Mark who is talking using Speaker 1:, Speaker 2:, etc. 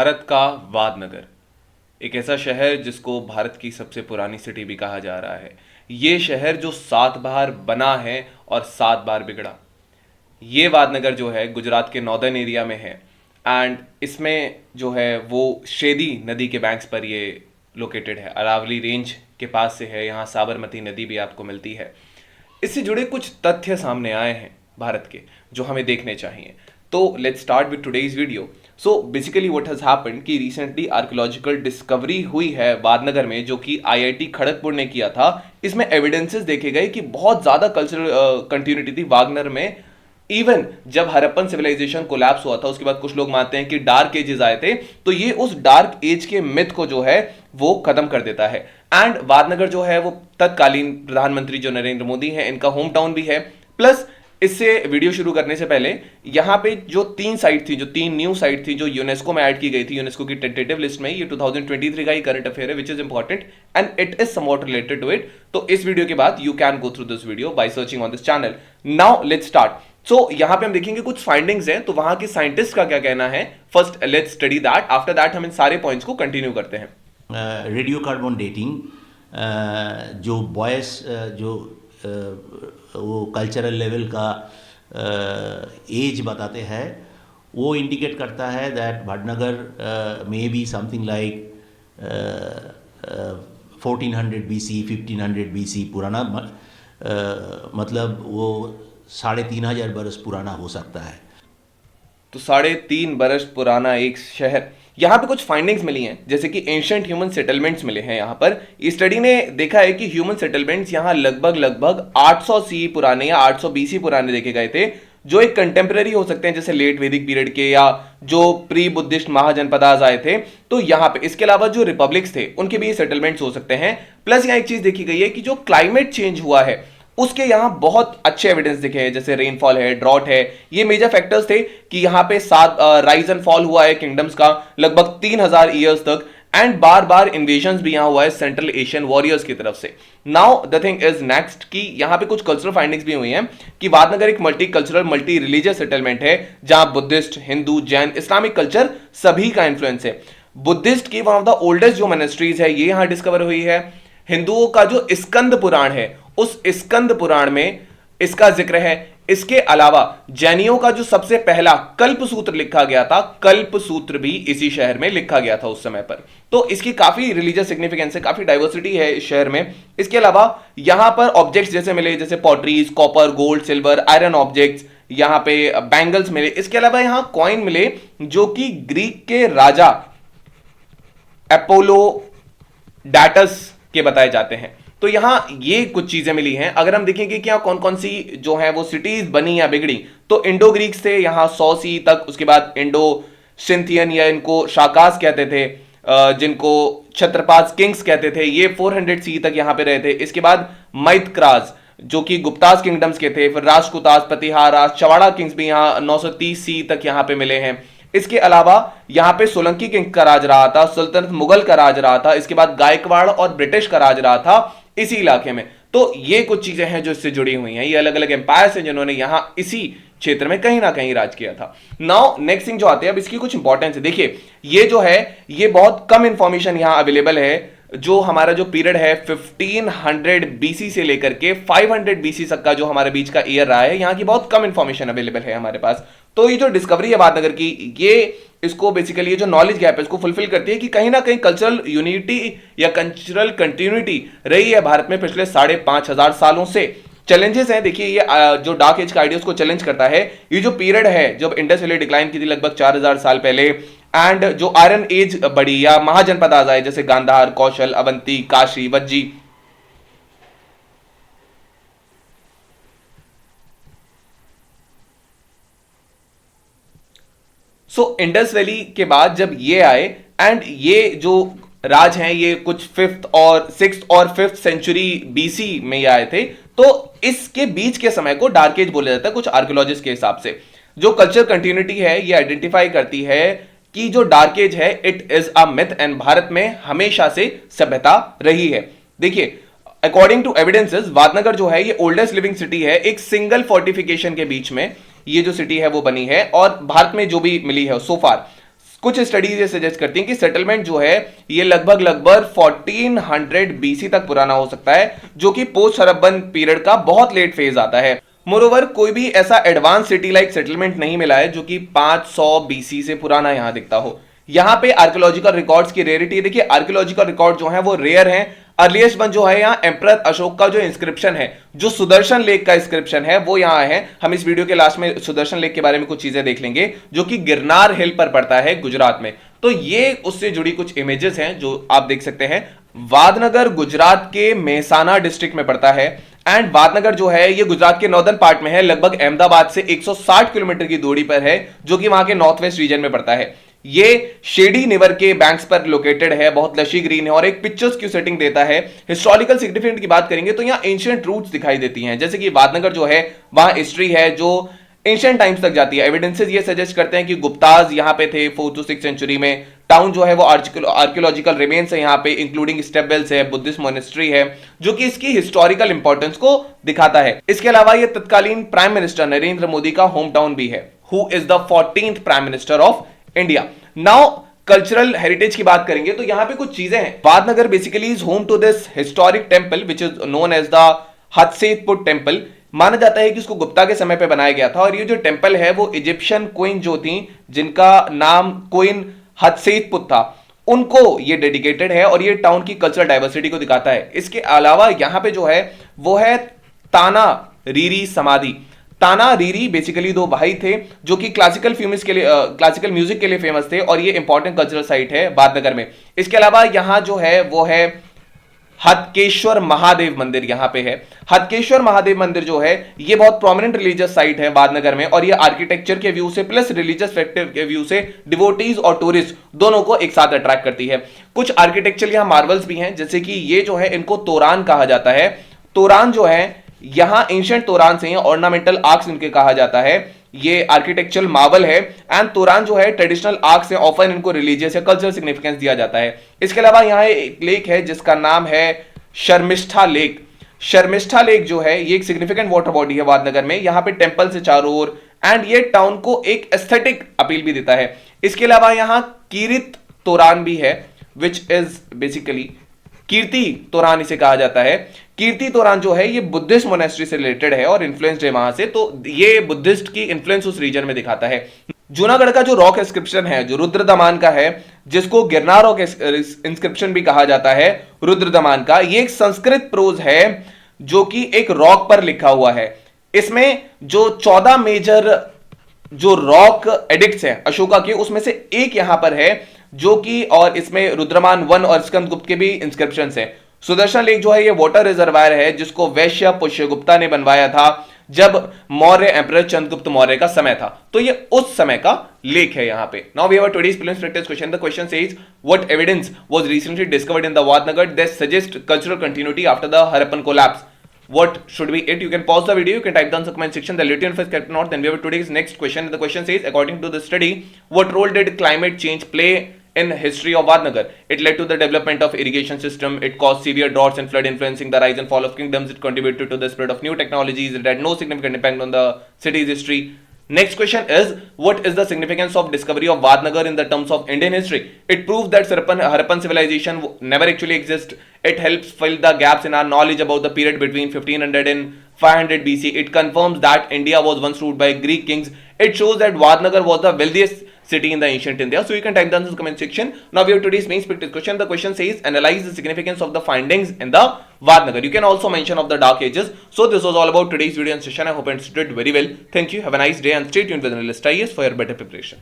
Speaker 1: भारत का वादनगर, एक ऐसा शहर जिसको भारत की सबसे पुरानी सिटी भी कहा जा रहा है। ये शहर जो 7 बार बना है और 7 बार बिगड़ा। ये वादनगर जो है गुजरात के नॉर्दर्न एरिया में है। एंड इसमें जो है वो शेदी नदी के बैंक्स पर ये लोकेटेड है। अरावली रेंज के पास से है। यहाँ साबरमती नदी भी आपको मिलती है। इससे जुड़े कुछ तथ्य सामने आए हैं भारत के, जो हमें देखने चाहिए। तो let's start with today's video. So basically what has happened कि रिसेंटली आर्कियोलॉजिकल डिस्कवरी हुई है वादनगर में, जो कि आईआईटी खड़गपुर ने किया था। इसमें एविडेंसेस देखे गए कि बहुत ज्यादा कल्चरल कंटिन्यूटी थी वागनर में। इवन जब हरप्पन सिविलाइजेशन कोलैप्स हुआ था, उसके बाद कुछ लोग मानते हैं कि डार्क एजेस आए थे, तो ये उस डार्क एज के मिथ को जो है वो खत्म कर देता है। एंड वादनगर जो है वो तत्कालीन प्रधानमंत्री जो नरेंद्र मोदी है, इनका होम टाउन भी है। प्लस इससे वीडियो शुरू करने से पहले यहां पे जो 3 साइट थी, जो 3 न्यू साइट थी, जो यूनेस्को में ऐड की गई थी, यूनेस्को की टेंटेटिव लिस्ट में, ये 2023 का ही करंट अफेयर है, which is important and it is somewhat related to it. तो इस वीडियो के बाद you can go through this video by searching on this channel. Now let's start. So यहां पे हम देखेंगे कुछ फाइंडिंग्स हैं, तो वहां के साइंटिस्ट का क्या कहना है। First let's study that, after that हम इन सारे पॉइंट्स को कंटिन्यू करते हैं।
Speaker 2: रेडियो कार्बन डेटिंग जो बॉयस जो वो कल्चरल लेवल का एज बताते हैं, वो इंडिकेट करता है दैट भाटनगर में be something like 1400 BC 1500 BC पुराना, मतलब वो 3500 बरस पुराना हो सकता है।
Speaker 1: तो 3.5 बरस पुराना एक शहर। यहाँ पे कुछ फाइंडिंग्स मिली हैं, जैसे कि एंशिएंट ह्यूमन सेटलमेंट्स मिले हैं। यहाँ पर इस स्टडी ने देखा है कि ह्यूमन सेटलमेंट्स यहाँ लगभग 800 सी पुराने या 800 BC पुराने देखे गए थे, जो एक कंटेम्प्रेरी हो सकते हैं, जैसे लेट वैदिक पीरियड के या जो प्री बुद्धिस्ट महाजनपदास आए थे। तो यहाँ पे इसके अलावा जो रिपब्लिक्स थे उनके भी सेटलमेंट्स हो सकते हैं। प्लस यहाँ एक चीज देखी गई है कि जो क्लाइमेट चेंज हुआ है उसके यहां बहुत अच्छे एविडेंस दिखे हैं, जैसे रेनफॉल है, ड्रॉट है। ये मेजर फैक्टर्स थे कि यहां पे 7 राइज एंड फॉल हुआ है किंगडम्स का लगभग 3000 ईयर्स तक। एंड बार बार इन्वेजन्स भी यहां हुआ है सेंट्रल एशियन वॉरियर्स की तरफ से। Now the thing is next कि यहां पे कुछ कल्चरल फाइंडिंग्स भी हुई हैं कि वादनगर एक multi cultural multi religious settlement है, जहां Buddhist, Hindu, Jain, Islamic culture सभी का इंफ्लुएंस है। बुद्धिस्ट की वन ऑफ द ओल्डेस्ट जो मोनेस्ट्रीज है ये यहां डिस्कवर हुई है। हिंदुओं का जो स्कंद पुराण है, उस स्कंद पुराण में इसका जिक्र है। इसके अलावा जैनियों का जो सबसे पहला कल्प सूत्र लिखा गया था, कल्प सूत्र भी इसी शहर में लिखा गया था उस समय पर। तो इसकी काफी रिलीजियस सिग्निफिकेंस है, काफी डाइवर्सिटी है इस शहर में। इसके अलावा यहां पर ऑब्जेक्ट्स जैसे मिले, जैसे potteries, copper, gold, silver, iron objects, यहां पे बैंगल्स मिले। इसके अलावा यहां कॉइन मिले जो कि ग्रीक के राजा अपोलो डाटस के बताए जाते हैं। तो यहां ये कुछ चीजें मिली हैं। अगर हम देखेंगे कि यहां कौन कौन सी जो है वो सिटीज बनी या बिगड़ी, तो इंडो ग्रीक्स थे यहां 100 सी तक। उसके बाद इंडो सिंथियन या इनको शाकास कहते थे, जिनको क्षत्रपास किंग्स कहते थे, ये 400 सी तक यहां पे रहे थे। इसके बाद मैतक्रास जो कि गुप्तास किंगडम्स के थे, फिर राजकुतास, प्रतिहारास, चवाड़ा किंग्स भी यहां 930 सी तक यहां पे मिले हैं। इसके अलावा यहां पे सोलंकी किंग का राज रहा था, सुल्तानत मुगल का राज रहा था, इसके बाद गायकवाड़ और ब्रिटिश का राज रहा था इसी इलाके में। तो ये कुछ चीजें हैं जो इससे जुड़ी हुई हैं। ये अलग अलग एम्पायर्स हैं जिन्होंने यहां इसी क्षेत्र में कहीं ना कहीं राज किया था। नाउ नेक्स्ट थिंग जो आते हैं, अब इसकी कुछ इंपॉर्टेंस है। देखिए ये जो है ये बहुत कम इंफॉर्मेशन यहां अवेलेबल है। जो हमारा जो पीरियड है 1500 BC से लेकर के 500 BC तक का जो हमारे बीच का ईयर रहा है, यहां की बहुत कम इंफॉर्मेशन अवेलेबल है हमारे पास। तो ये जो डिस्कवरी है वादनगर की, ये इसको बेसिकली ये जो नॉलेज गैप है इसको फुलफिल करती है कि कहीं ना कहीं कल्चरल यूनिटी या कल्चरल कंटिन्यूटी रही है भारत में पिछले 5500 सालों से। चैलेंजेस हैं, देखिए ये जो डार्क एज का आइडियाज को चैलेंज करता है। ये जो पीरियड है जब इंडस वैली डिक्लाइन की थी लगभग 4000 साल पहले, एंड जो आयरन एज बढ़ी या महाजनपद आए जैसे गांधार, कौशल, Avanti, Kashi, Vajji, so Indus valley के बाद जब ये आए, एंड ये जो राज हैं ये कुछ 5th और 6th और 5th सेंचुरी BC में ये आए थे। तो इसके बीच के समय को डार्क एज बोला जाता है कुछ आर्कियोलॉजिस्ट के हिसाब से। जो कल्चर कंटिन्यूटी है ये आइडेंटिफाई करती है कि जो डार्क एज है it is a myth and Bharat में हमेशा से सभ्यता रही है। देखिए अकॉर्डिंग टू एविडेंसेस वादनगर जो है ये ओल्डेस्ट लिविंग सिटी है। एक सिंगल फोर्टिफिकेशन के बीच में ये जो सिटी है वो बनी है, और भारत में जो भी मिली है सो फार कुछ स्टडीज ये सजेस्ट करती हैं कि सेटलमेंट जो है ये लगभग 1400 बीसी तक पुराना हो सकता है, जो कि पोस्ट हड़प्पन पीरियड का बहुत लेट फेज आता है। मोरोवर कोई भी ऐसा एडवांस सिटी लाइक सेटलमेंट नहीं मिला है जो कि 500 बीसी से पुराना यहां दिखता हो। यहां पे आर्कियोलॉजिकल रिकॉर्ड्स की रेयरिटी देखिए, आर्कियोलॉजिकल रिकॉर्ड जो है वो रेयर हैं। अर्लीस्ट वन जो है यहाँ एम्परर अशोक का जो इंस्क्रिप्शन है, जो सुदर्शन लेक का इंस्क्रिप्शन है, वो यहाँ है। हम इस वीडियो के लास्ट में सुदर्शन लेक के बारे में कुछ चीजें देख लेंगे, जो कि गिरनार हिल पर पड़ता है गुजरात में। तो ये उससे जुड़ी कुछ इमेजेस हैं जो आप देख सकते हैं। वादनगर गुजरात के मेहसाना डिस्ट्रिक्ट में पड़ता है एंड वादनगर जो है ये गुजरात के नॉर्दर्न पार्ट में है, लगभग अहमदाबाद से 160 किलोमीटर की दूरी पर है, जो कि वहां के नॉर्थ वेस्ट रीजन में पड़ता है। ये शेडी रिवर के बैंक्स पर लोकेटेड है, बहुत लशी ग्रीन है और एक पिक्चर्स की सेटिंग देता है। हिस्टोरिकल सिग्निफिकेंस की बात करेंगे तो यहाँ एंशिएंट रूट्स दिखाई देती हैं, जैसे कि वादनगर जो है वहां हिस्ट्री है जो एंशिएंट टाइम्स तक जाती है। एविडेंसेस ये सजेस्ट करते हैं कि गुप्ताज यहाँ पे थे 4th to 6th सेंचुरी में। टाउन जो है वो आर्कियोलॉजिकल रिमेन्स है यहाँ पे, इंक्लूडिंग स्टेप वेल्स है, बुद्धिस्ट मोनेस्ट्री है, जो कि इसकी हिस्टोरिकल इंपॉर्टेंस को दिखाता है। इसके अलावा ये तत्कालीन प्राइम मिनिस्टर नरेंद्र मोदी का होम टाउन भी है, who is the 14th prime minister of India. Now cultural heritage की बात करेंगे तो यहां पे कुछ चीजें हैं। Vadnagar basically is home to this historic temple which is known as the हत्सेतपुट टेंपल। माना जाता है कि इसको गुप्ता के समय पे बनाया गया था और ये जो टेंपल है वो इजिप्शियन क्वीन जो थी, जिनका नाम क्वीन हत्सेतपुट था, उनको ये डेडिकेटेड है और ये टाउन की कल्चरल डाइवर्सिटी को दिखाता है। इसके अलावा यहां पे जो है वो है ताना रीरी समाधि। ताना रीरी बेसिकली दो भाई थे जो कि क्लासिकल म्यूजिक के लिए फेमस थे और ये इंपॉर्टेंट कल्चरल साइट है वादनगर में। इसके अलावा यहां जो है वो है हतकेश्वर महादेव मंदिर, यहां पे है। हतकेश्वर महादेव मंदिर जो है ये बहुत प्रोमिनेंट रिलीजियस साइट है वादनगर में और ये आर्किटेक्चर के व्यू से प्लस रिलीजियस फैक्टर के व्यू से डिवोटीज और टूरिस्ट दोनों को एक साथ अट्रैक्ट करती है। कुछ आर्किटेक्चर यहां मार्वल्स भी हैं, जैसे कि ये जो है इनको तोरान कहा जाता है। तोरान जो है यहां एंशिएंट तोरान से ऑर्नामेंटल आर्क्स इनके कहा जाता है। ये आर्किटेक्चरल मार्वल है एंड तोरान जो है ट्रेडिशनल आर्क से ऑफन इनको रिलीजियस या कल्चरल सिग्निफिकेंस दिया जाता है। इसके अलावा यहाँ एक लेक है जिसका नाम है शर्मिष्ठा लेक। शर्मिष्ठा लेक जो है ये एक सिग्निफिकेंट वाटर बॉडी है वादनगर में, यहाँ पे टेंपल से चारों ओर एंड ये टाउन को एक एस्थेटिक अपील भी देता है। इसके अलावा यहाँ कीरित तोरान भी है विच इज बेसिकली कीर्ति तोरान इसे कहा जाता है। कीर्ति तोरान जो है ये बुद्धिस्ट मोनेस्ट्री से रिलेटेड है और इन्फ्लुएंस्ड है वहां से, तो ये बुद्धिस्ट की इन्फ्लुएंस उस रीजन में दिखाता है। जूनागढ़ का जो रॉक इंस्क्रिप्शन है जो रुद्रदमान का है, जिसको गिरनार रॉक इंस्क्रिप्शन भी कहा जाता है रुद्रदमान का, ये एक संस्कृत प्रोज है जो कि एक रॉक पर लिखा हुआ है। इसमें जो 14 मेजर जो रॉक एडिक्ट्स हैं अशोका के, उसमें से एक यहां पर है जो कि, और इसमें रुद्रमान 1 और स्कंदगुप्त के भी इंस्क्रिप्शंस हैं। सुदर्शन लेक जो है ये वाटर रिजर्वायर है जिसको वैश्य पुष्यगुप्ता ने बनवाया था जब मौर्य एम्परर चंद्रगुप्त मौर्य का समय था, तो ये उस समय का लेक है यहाँ पे। Now we have today's prelims practice question. The question says what evidence was recently discovered in the Vadnagar that suggest cultural continuity after the Harappan collapse? What should be it? You can pause the video, you can type down the comment section, the later first kept not. Then we have today's next question. The question says, according to the study, what role did climate change play in history of Vadnagar? It led to the development of irrigation system. It caused severe droughts and flood, influencing the rise and fall of kingdoms. It contributed to the spread of new technologies. It had no significant impact on the city's history. Next question is, what is the significance of discovery of Vadnagar in the terms of Indian history? It proves that Harappan civilization never actually exists. It helps fill the gaps in our knowledge about the period between 1500 and 500 BC. It confirms that India was once ruled by Greek kings. It shows that Vadnagar was the wealthiest city in the ancient India. So you can type down in the comment section. Now we have today's main practice question. The question says, analyze the significance of the findings in the Vadnagar. You can also mention of the Dark Ages. So this was all about today's video and session. I hope you understood very well. Thank you. Have a nice day and stay tuned with Analyst IAS for your better preparation.